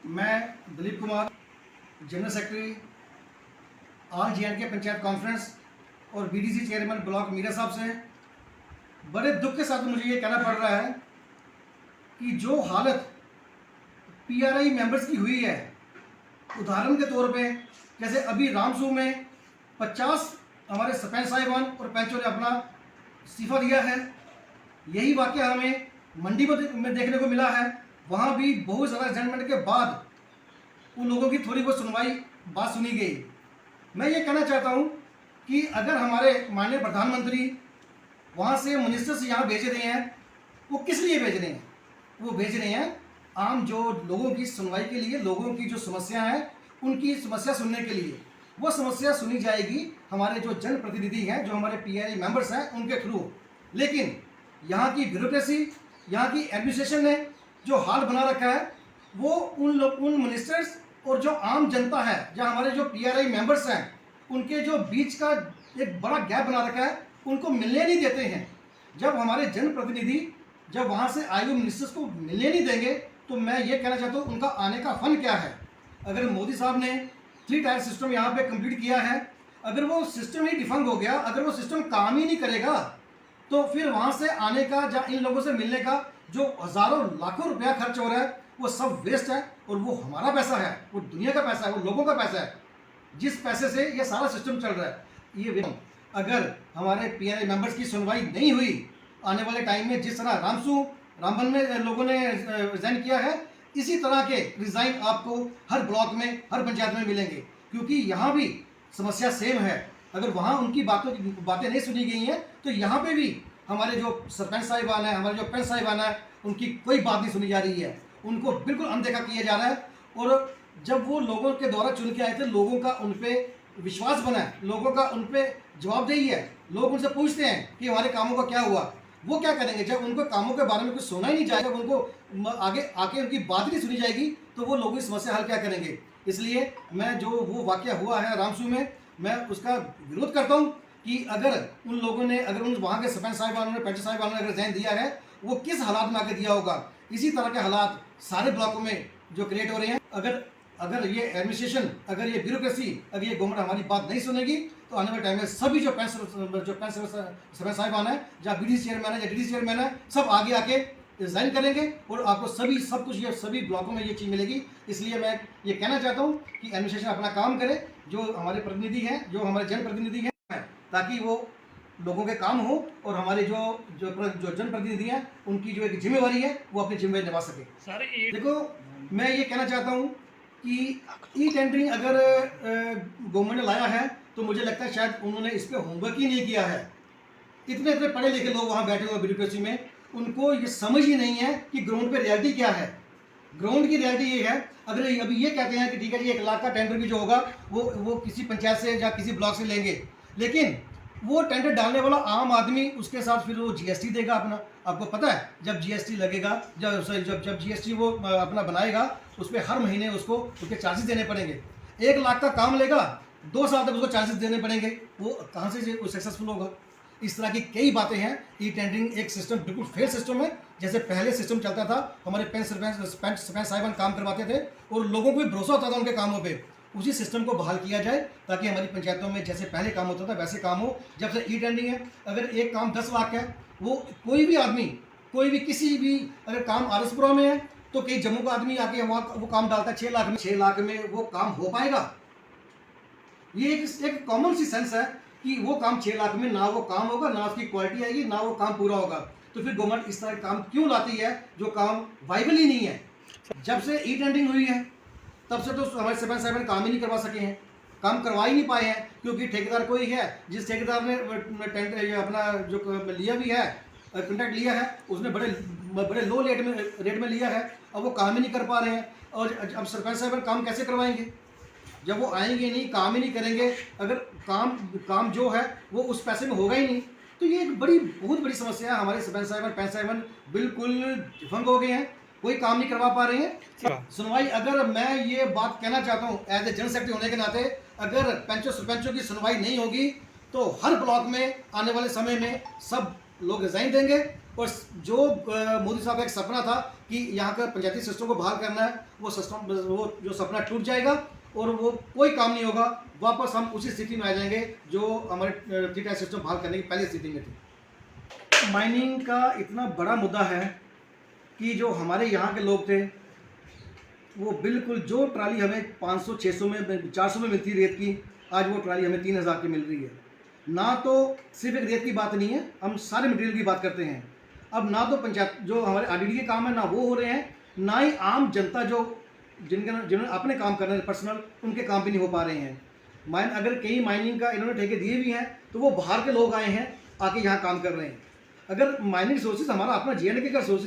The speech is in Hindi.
मैं Dilip Kumar, general secretary all जे&के panchayat conference और बीडीसी चेयरमैन ब्लॉक मीरा साहब से बड़े दुख के साथ मुझे ये कहना पड़ रहा है कि जो हालत पीआरआई मेंबर्स की हुई है, उदाहरण के तौर पे जैसे अभी रामसू में 50 हमारे सरपंच साहिबान और पंचों ने अपना इस्तीफा दिया है। यही वाक़या हमें मंडी में देखने को मिला है। वहाँ भी बहुत ज़्यादा एडजस्टमेंट के बाद उन लोगों की थोड़ी बहुत सुनवाई बात सुनी गई। मैं ये कहना चाहता हूँ कि अगर हमारे माननीय प्रधानमंत्री वहाँ से मिनिस्टर्स यहाँ भेज रहे हैं, वो किस लिए भेज रहे हैं? वो भेज रहे हैं आम जो लोगों की सुनवाई के लिए, लोगों की जो समस्या है उनकी समस्या सुनने के लिए। वो समस्या सुनी जाएगी हमारे जो जनप्रतिनिधि हैं, जो हमारे पीआरआई मेंबर्स हैं, उनके थ्रू। लेकिन यहाँ की ब्यूरोक्रेसी, यहाँ की एडमिनिस्ट्रेशन ने जो हाल बना रखा है, वो उन मिनिस्टर्स और जो आम जनता है, जो हमारे जो पीआरआई मेंबर्स हैं, उनके जो बीच का एक बड़ा गैप बना रखा है, उनको मिलने नहीं देते हैं। जब हमारे जनप्रतिनिधि जब वहाँ से आए हुए मिनिस्टर्स को मिलने नहीं देंगे, तो मैं ये कहना चाहता हूँ उनका आने का फन क्या है। अगर मोदी साहब ने 3 टायर सिस्टम यहाँ पे कंप्लीट किया है, अगर वो सिस्टम ही डिफंग हो गया, अगर वो सिस्टम काम ही नहीं करेगा, तो फिर वहाँ से आने का या इन लोगों से मिलने का जो हज़ारों लाखों रुपया खर्च हो रहा है, वो सब वेस्ट है। और वो हमारा पैसा है, वो दुनिया का पैसा है, वो लोगों का पैसा है, जिस पैसे से ये सारा सिस्टम चल रहा है। ये अगर हमारे पीआरआई मेंबर्स की सुनवाई नहीं हुई आने वाले टाइम में, जिस तरह रामबन में लोगों ने रिजाइन किया है, इसी तरह के रिजाइन आपको हर ब्लॉक में, हर पंचायत में मिलेंगे। क्योंकि यहाँ भी समस्या सेम है। अगर वहाँ उनकी बातें नहीं सुनी गई हैं, तो यहाँ पे भी हमारे जो सरपंच साहिबान है, हमारे जो पंच साहिबान है, उनकी कोई बात नहीं सुनी जा रही है। उनको बिल्कुल अनदेखा किया जा रहा है। और जब वो लोगों के द्वारा चुन के आए थे, लोगों का उन पर विश्वास बना है, लोगों का उन पर जवाबदेही है। लोग उनसे पूछते हैं कि हमारे कामों का क्या हुआ। वो क्या करेंगे जब उनको कामों के बारे में कुछ सुना ही नहीं जाएगा, उनको आगे आके उनकी बात नहीं सुनी जाएगी, तो वो लोगों की समस्या हल क्या करेंगे। इसलिए मैं जो वो वाक़या हुआ है रामसू में, मैं उसका विरोध करता हूँ कि अगर उन लोगों ने, अगर उन वहाँ के सरपंच साहिबानों ने, पंच साहिबानों ने अगर रिजाइन दिया है, वो किस हालात में आके दिया होगा। इसी तरह के हालात सारे ब्लॉकों में जो क्रिएट हो रहे हैं। अगर ये एडमिनिस्ट्रेशन, अगर ये ब्यूरोक्रेसी, अगर ये गवर्नमेंट हमारी बात नहीं सुनेगी, तो आने वाले टाइम में सभी जो सरपंच साहिबान है, या बीडीसी चेयरमैन है, या डीडीसी चेयरमैन है, सब आगे आके रिजाइन करेंगे और आपको सब कुछ ये सभी ब्लॉकों में ये चीज़ मिलेगी। इसलिए मैं ये कहना चाहता हूँ कि एडमिनिस्ट्रेशन अपना काम करे, जो हमारे प्रतिनिधि हैं, जो हमारे जनप्रतिनिधि हैं, ताकि वो लोगों के काम हो और हमारे जो जनप्रतिनिधि हैं, उनकी जो एक जिम्मेवारी है, वो अपनी जिम्मेवारी निभा सके। देखो, मैं ये कहना चाहता हूँ कि ई टेंडरिंग अगर गवर्नमेंट ने लाया है, तो मुझे लगता है शायद उन्होंने इस पर होमवर्क ही नहीं किया है। इतने पढ़े लिखे लोग वहाँ बैठे हुए ब्यूरोक्रेसी में, उनको ये समझ ही नहीं है कि ग्राउंड पे रियलिटी क्या है। ग्राउंड की रियलिटी ये है, अगर अभी ये कहते हैं कि ठीक है जी 1 लाख का टेंडर भी जो होगा वो किसी पंचायत से या किसी ब्लॉक से लेंगे, लेकिन वो टेंडर डालने वाला आम आदमी उसके साथ फिर वो जीएसटी देगा अपना। आपको पता है जब जीएसटी लगेगा, जब जीएसटी वो अपना बनाएगा, उस पर हर महीने उसको उसके चार्जेस देने पड़ेंगे। 1 लाख का काम लेगा, 2 साल तक उसको चार्जेस देने पड़ेंगे। वो कहाँ से सक्सेसफुल होगा। इस तरह की कई बातें हैं। ई टेंडरिंग एक सिस्टम बिल्कुल फेल सिस्टम है। जैसे पहले सिस्टम चलता था, हमारे सरपंच साहिबान काम करवाते थे और लोगों को भी भरोसा होता था उनके कामों पे। उसी सिस्टम को बहाल किया जाए ताकि हमारी पंचायतों में जैसे पहले काम होता था वैसे काम हो। जब से ई टेंडरिंग है, अगर एक काम 10 लाख है, वो कोई भी आदमी, कोई भी किसी भी, अगर काम आरसपुरा में है, तो कई जम्मू का आदमी आके वहाँ वो काम डालता है 6 लाख में। 6 लाख में वो काम हो पाएगा? ये एक कॉमन सी सेंस है कि वो काम 6 लाख में ना वो काम होगा, ना उसकी क्वालिटी आएगी, ना वो काम पूरा होगा। तो फिर गवर्नमेंट इस तरह काम क्यों लाती है जो काम वाइबल ही नहीं है। जब से ई टेंडरिंग हुई है, तब से तो हमारे सरपंच साहब काम ही नहीं करवा सके हैं, काम करवा ही नहीं पाए हैं। क्योंकि ठेकेदार कोई है, जिस ठेकेदार ने टेंडर अपना जो लिया भी है, कॉन्ट्रैक्ट लिया है, उसने बड़े लो रेट में लिया है। अब वो काम ही नहीं कर पा रहे हैं। और अब सरपंच साहब काम कैसे करवाएंगे जब वो आएंगे नहीं, काम ही नहीं करेंगे। अगर काम जो है वो उस पैसे में होगा ही नहीं, तो ये एक बहुत बड़ी समस्या है। हमारे सरपंच साहिबान, पंच साहिबान बिल्कुल डिफंग हो गए हैं, कोई काम नहीं करवा पा रहे हैं। सुनवाई, अगर मैं ये बात कहना चाहता हूँ एज ए जनरल सेक्रेटरी होने के नाते, अगर पंचों सरपंचों की सुनवाई नहीं होगी, तो हर ब्लॉक में आने वाले समय में सब लोग रिजाइन देंगे। और जो मोदी साहब का एक सपना था कि यहाँ का पंचायती सिस्टम को बहाल करना है, वो सिस्टम, वो जो सपना टूट जाएगा और वो कोई काम नहीं होगा। वापस हम उसी स्थिति में आ जाएंगे जो हमारे 3 टायर सिस्टम बहाल करने की पहली स्थिति में थी। माइनिंग का इतना बड़ा मुद्दा है कि जो हमारे यहाँ के लोग थे वो बिल्कुल, जो ट्राली हमें 500-600 में 400 में मिलती रेत की, आज वो ट्राली हमें 3000 की मिल रही है। ना तो सिर्फ एक रेत की बात नहीं है, हम सारे मटेरियल की बात करते हैं। अब ना तो पंचायत जो हमारे आरडीडी के काम है ना वो हो रहे हैं, ना ही आम जनता जो जिन्होंने अपने काम करने हैं पर्सनल, उनके काम भी नहीं हो पा रहे हैं। अगर कहीं माइनिंग का इन्होंने ठेके दिए भी हैं तो वो बाहर के लोग आए हैं आके यहाँ काम कर रहे हैं। अगर माइनिंग रिसोर्सेज हमारा अपना J&K का रिसोर्स